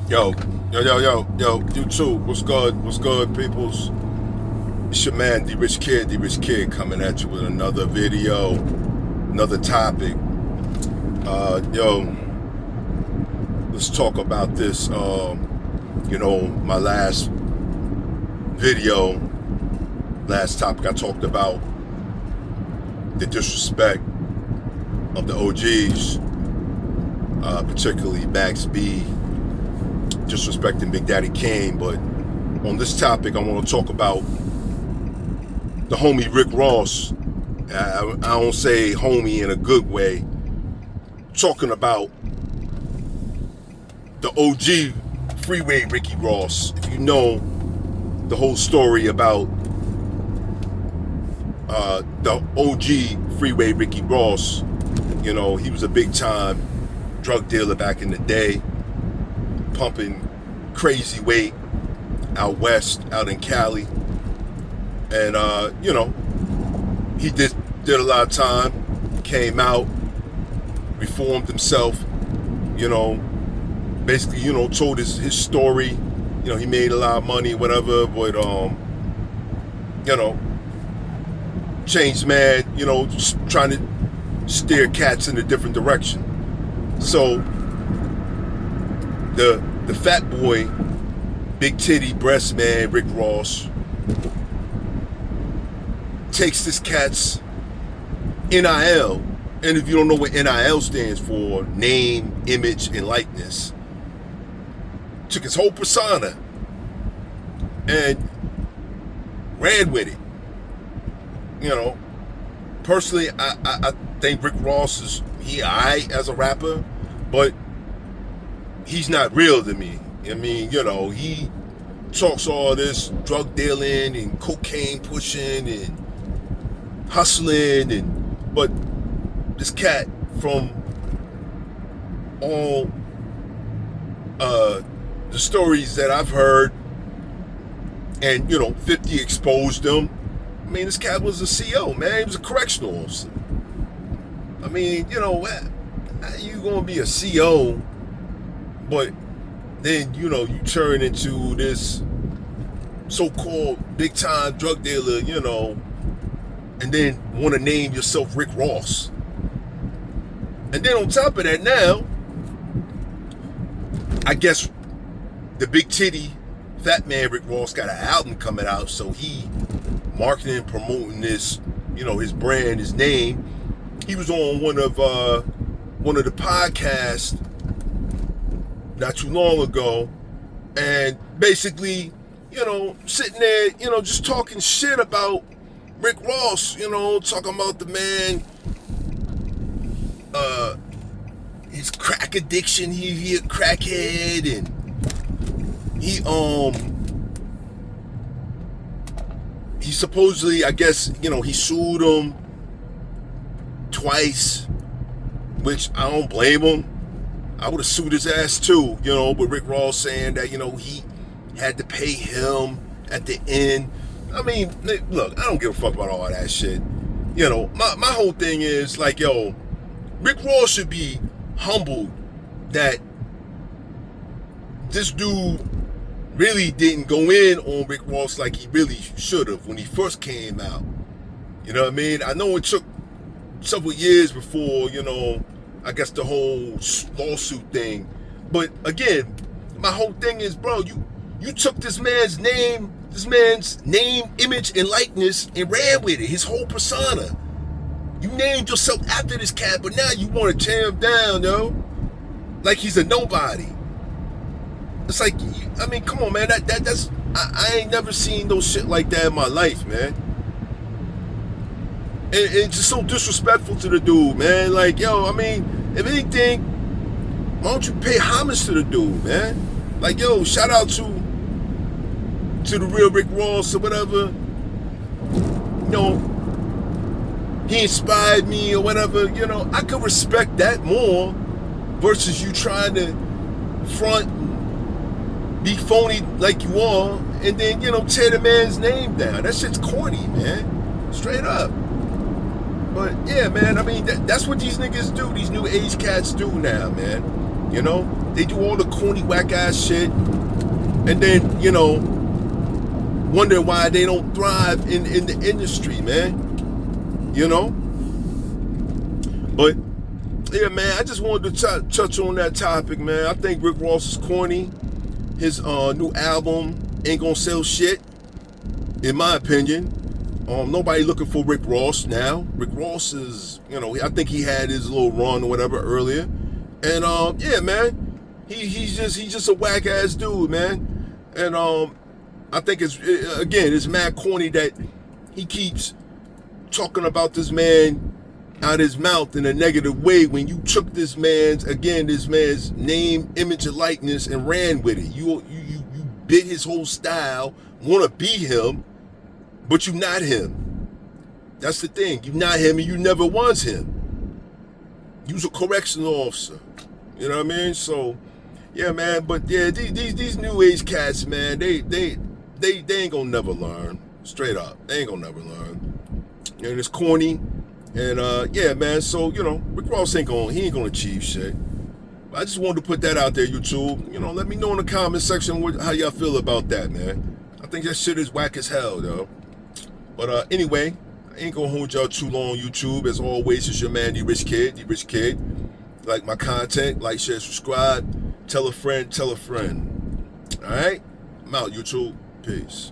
Yo, yo, YouTube, what's good, peoples? It's your man, D Rich Kid, coming at you with another video, another topic. Yo, let's talk about this. My last video, last topic, I talked about the disrespect of the OGs, particularly Max B, disrespecting Big Daddy Kane. But on this topic, I want to talk about the homie Rick Ross. I don't say homie in a good way. Talking about the OG Freeway Ricky Ross. If you know the whole story about the OG Freeway Ricky Ross, he was a big time drug dealer back in the day, pumping crazy weight out west, out in Cali. And he did a lot of time, came out, reformed himself, basically, told his story. He made a lot of money, whatever, but changed man, just trying to steer cats in a different direction. So the fat boy, big titty breast man, Rick Ross, takes this cat's NIL. And if you don't know what NIL stands for, name, image, and likeness, took his whole persona and ran with it. Personally, I think Rick Ross is aight as a rapper, but he's not real to me. I mean, he talks all this drug dealing and cocaine pushing and hustling, but this cat, from all the stories that I've heard, and 50 exposed him. I mean, this cat was a CO, man. He was a correctional officer. I mean, how you gonna be a CO, but then you turn into this so-called big-time drug dealer, and then want to name yourself Rick Ross. And then on top of that, now, I guess the big titty fat man Rick Ross got an album coming out, so he marketing and promoting this, his brand, his name. He was on one of the podcasts not too long ago, and basically, sitting there, just talking shit about Rick Ross, talking about the man, his crack addiction. He a crackhead, and he supposedly, I guess, he sued him twice, which I don't blame him. I would have sued his ass too, but Rick Ross saying that, he had to pay him at the end. I mean, look, I don't give a fuck about all that shit. My whole thing is like, Rick Ross should be humbled that this dude really didn't go in on Rick Ross like he really should have when he first came out. You know what I mean? I know it took several years before, I guess the whole lawsuit thing. But again, my whole thing is, bro, you took this man's name, image, and likeness and ran with it, his whole persona. You named yourself after this cat, but now you want to tear him down, like he's a nobody. It's like, I mean, come on, man. That's I ain't never seen no shit like that in my life, man. And it's just so disrespectful to the dude, man. Like, I mean, if anything, why don't you pay homage to the dude, man? Like, shout out to the real Rick Ross or whatever. He inspired me or whatever. I could respect that more versus you trying to front, be phony like you are, and then, tear the man's name down. That shit's corny, man. Straight up. But yeah, man, I mean, that's what these niggas do. These new age cats do now, man. You know, they do all the corny whack ass shit, and then wonder why they don't thrive in the industry, man. You know, but yeah, man, I just wanted to touch on that topic, man. I think Rick Ross is corny. His new album ain't gonna sell shit, in my opinion. Nobody looking for Rick Ross now. Rick Ross is, I think he had his little run or whatever earlier, and yeah, man, he's just a whack ass dude, man. And I think it's mad corny that he keeps talking about this man out his mouth in a negative way when you took this man's name, image, and likeness and ran with it. You bit his whole style, want to be him, but you're not him. That's the thing. You're not him, and you never was him. You was a correctional officer. You know what I mean? So, yeah, man. But yeah, these new age cats, man, they ain't gonna never learn. Straight up, they ain't gonna never learn. And it's corny. And yeah, man. So Rick Ross ain't gonna achieve shit. But I just wanted to put that out there, YouTube. Let me know in the comment section how y'all feel about that, man. I think that shit is whack as hell, though. But anyway, I ain't gonna hold y'all too long, YouTube. As always, it's your man, the Rich Kid. Like my content, like, share, subscribe. Tell a friend. All right, I'm out, YouTube. Peace.